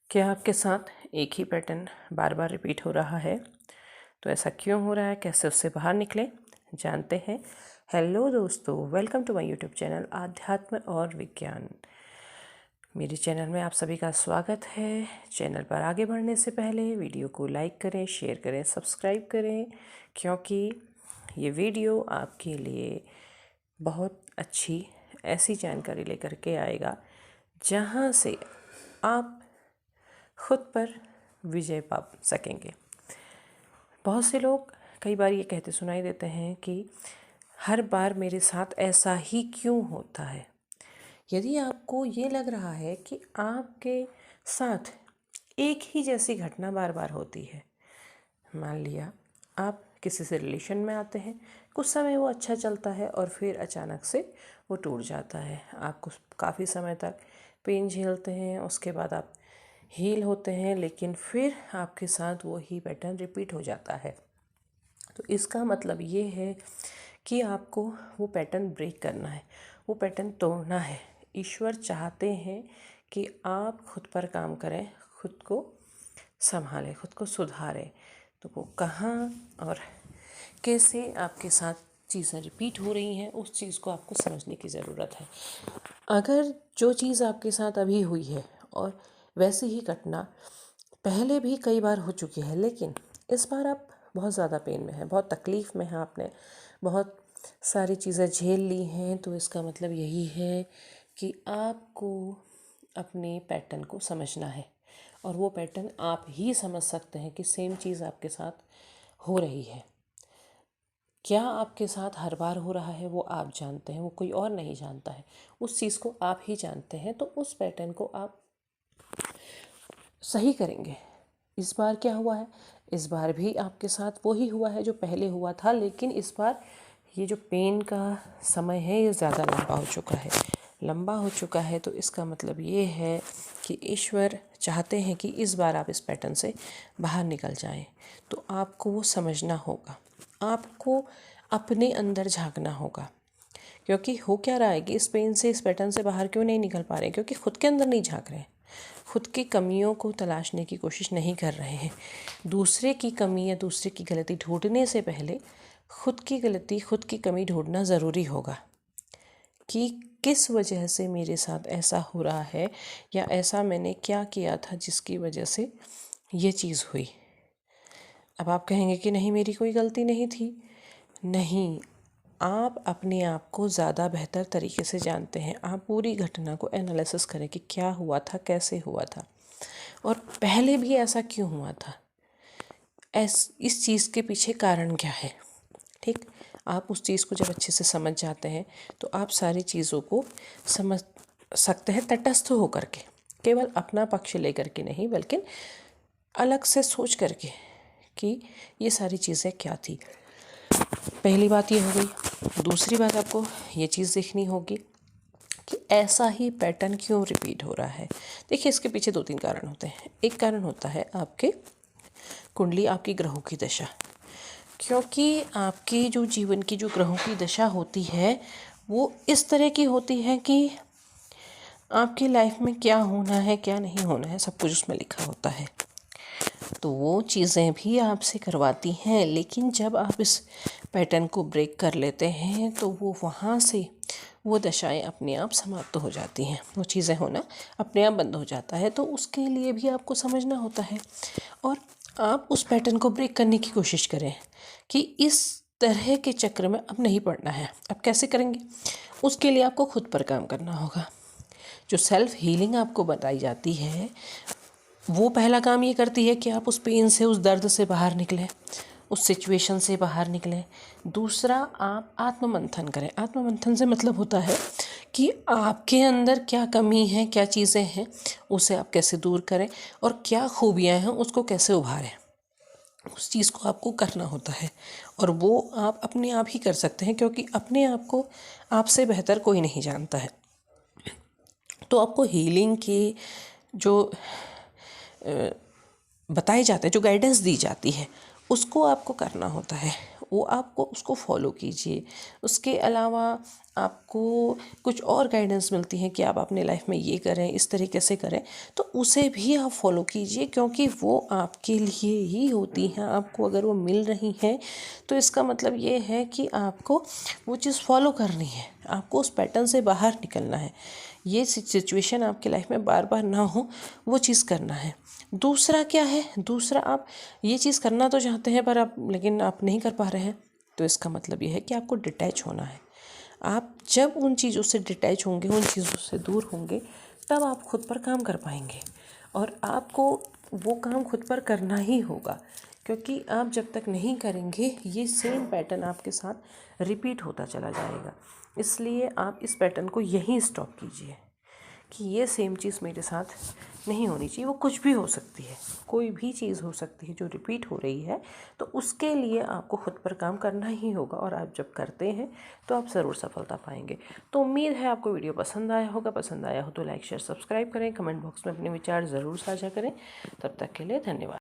क्या आपके साथ एक ही पैटर्न बार बार रिपीट हो रहा है? तो ऐसा क्यों हो रहा है, कैसे उससे बाहर निकलें, जानते हैं। हेलो दोस्तों, welcome to my YouTube channel आध्यात्म और विज्ञान। मेरे चैनल में आप सभी का स्वागत है। चैनल पर आगे बढ़ने से पहले वीडियो को लाइक करें, शेयर करें, सब्सक्राइब करें, क्योंकि ये वीडियो आपके लिए बहुत अच्छी ऐसी जानकारी लेकर के आएगा जहाँ से आप खुद पर विजय पा सकेंगे। बहुत से लोग कई बार ये कहते सुनाई देते हैं कि हर बार मेरे साथ ऐसा ही क्यों होता है। यदि आपको ये लग रहा है कि आपके साथ एक ही जैसी घटना बार बार होती है, मान लिया आप किसी से रिलेशन में आते हैं, कुछ समय वो अच्छा चलता है और फिर अचानक से वो टूट जाता है। आप कुछ काफ़ी समय तक पेन झेलते हैं, उसके बाद आप हील होते हैं, लेकिन फिर आपके साथ वो ही पैटर्न रिपीट हो जाता है। तो इसका मतलब ये है कि आपको वो पैटर्न ब्रेक करना है, वो पैटर्न तोड़ना है। ईश्वर चाहते हैं कि आप खुद पर काम करें, खुद को संभालें, खुद को सुधारें। तो वो कहाँ और कैसे आपके साथ चीज़ें रिपीट हो रही हैं, उस चीज़ को आपको समझने की ज़रूरत है। अगर जो चीज़ आपके साथ अभी हुई है और वैसी ही घटना पहले भी कई बार हो चुकी है, लेकिन इस बार आप बहुत ज़्यादा पेन में हैं, बहुत तकलीफ़ में हैं, आपने बहुत सारी चीज़ें झेल ली हैं, तो इसका मतलब यही है कि आपको अपने पैटर्न को समझना है। और वो पैटर्न आप ही समझ सकते हैं कि सेम चीज़ आपके साथ हो रही है। क्या आपके साथ हर बार हो रहा है वो आप जानते हैं, वो कोई और नहीं जानता है। उस चीज़ को आप ही जानते हैं, तो उस पैटर्न को आप सही करेंगे। इस बार क्या हुआ है, इस बार भी आपके साथ वो ही हुआ है जो पहले हुआ था, लेकिन इस बार ये जो पेन का समय है ये ज़्यादा लंबा हो चुका है। लंबा हो चुका है तो इसका मतलब ये है कि ईश्वर चाहते हैं कि इस बार आप इस पैटर्न से बाहर निकल जाएं। तो आपको वो समझना होगा, आपको अपने अंदर झांकना होगा। क्योंकि हो क्या रहा है कि इस पेन से, इस पैटर्न से बाहर क्यों नहीं निकल पा रहे हैं? क्योंकि खुद के अंदर नहीं झांक रहे हैं, खुद की कमियों को तलाशने की कोशिश नहीं कर रहे हैं। दूसरे की कमी या दूसरे की गलती ढूंढने से पहले खुद की गलती, खुद की कमी ढूंढना ज़रूरी होगा कि किस वजह से मेरे साथ ऐसा हो रहा है, या ऐसा मैंने क्या किया था जिसकी वजह से ये चीज़ हुई। अब आप कहेंगे कि नहीं, मेरी कोई गलती नहीं थी। नहीं, आप अपने आप को ज़्यादा बेहतर तरीके से जानते हैं। आप पूरी घटना को एनालिसिस करें कि क्या हुआ था, कैसे हुआ था, और पहले भी ऐसा क्यों हुआ था, इस चीज़ के पीछे कारण क्या है। ठीक, आप उस चीज़ को जब अच्छे से समझ जाते हैं तो आप सारी चीज़ों को समझ सकते हैं तटस्थ होकर के, केवल अपना पक्ष लेकर के नहीं, बल्कि अलग से सोच करके कि ये सारी चीज़ें क्या थी। पहली बात ये हो गई। दूसरी बात, आपको ये चीज़ देखनी होगी कि ऐसा ही पैटर्न क्यों रिपीट हो रहा है। देखिए, इसके पीछे 2-3 कारण होते हैं। एक कारण होता है आपके कुंडली, आपकी ग्रहों की दशा। क्योंकि आपकी जो जीवन की जो ग्रहों की दशा होती है वो इस तरह की होती है कि आपकी लाइफ में क्या होना है, क्या नहीं होना है, सब कुछ उसमें लिखा होता है। तो वो चीज़ें भी आपसे करवाती हैं, लेकिन जब आप इस पैटर्न को ब्रेक कर लेते हैं तो वो वहाँ से वो दशाएं अपने आप समाप्त हो जाती हैं, वो चीज़ें होना अपने आप बंद हो जाता है। तो उसके लिए भी आपको समझना होता है और आप उस पैटर्न को ब्रेक करने की कोशिश करें कि इस तरह के चक्र में अब नहीं पड़ना है। अब कैसे करेंगे? उसके लिए आपको खुद पर काम करना होगा। जो सेल्फ हीलिंग आपको बताई जाती है वो पहला काम ये करती है कि आप उस पेन से, उस दर्द से बाहर निकलें, उस सिचुएशन से बाहर निकलें। दूसरा, आप आत्ममंथन करें। आत्ममंथन से मतलब होता है कि आपके अंदर क्या कमी है, क्या चीज़ें हैं, उसे आप कैसे दूर करें, और क्या खूबियाँ हैं उसको कैसे उभारें। उस चीज़ को आपको करना होता है, और वो आप अपने आप ही कर सकते हैं, क्योंकि अपने आप को आपसे बेहतर कोई नहीं जानता है। तो आपको हीलिंग की जो बताए जाते हैं, जो गाइडेंस दी जाती है, उसको आपको करना होता है। वो आपको उसको फॉलो कीजिए। उसके अलावा आपको कुछ और गाइडेंस मिलती है कि आप अपने लाइफ में ये करें, इस तरीके से करें, तो उसे भी आप फॉलो कीजिए, क्योंकि वो आपके लिए ही होती हैं। आपको अगर वो मिल रही हैं तो इसका मतलब ये है कि आपको वो चीज़ फॉलो करनी है, आपको उस पैटर्न से बाहर निकलना है। ये सिचुएशन आपके लाइफ में बार बार ना हो, वो चीज़ करना है। दूसरा क्या है, दूसरा आप ये चीज़ करना तो चाहते हैं पर आप लेकिन आप नहीं कर पा रहे हैं, तो इसका मतलब ये है कि आपको डिटैच होना है। आप जब उन चीज़ों से डिटैच होंगे, उन चीज़ों से दूर होंगे, तब आप खुद पर काम कर पाएंगे। और आपको वो काम खुद पर करना ही होगा, क्योंकि आप जब तक नहीं करेंगे ये सेम पैटर्न आपके साथ रिपीट होता चला जाएगा। इसलिए आप इस पैटर्न को यहीं स्टॉप कीजिए कि ये सेम चीज़ मेरे साथ नहीं होनी चाहिए। वो कुछ भी हो सकती है, कोई भी चीज़ हो सकती है जो रिपीट हो रही है, तो उसके लिए आपको खुद पर काम करना ही होगा। और आप जब करते हैं तो आप ज़रूर सफलता पाएंगे। तो उम्मीद है आपको वीडियो पसंद आया होगा। पसंद आया हो तो लाइक शेयर सब्सक्राइब करें, कमेंट बॉक्स में अपने विचार ज़रूर साझा करें। तब तक के लिए धन्यवाद।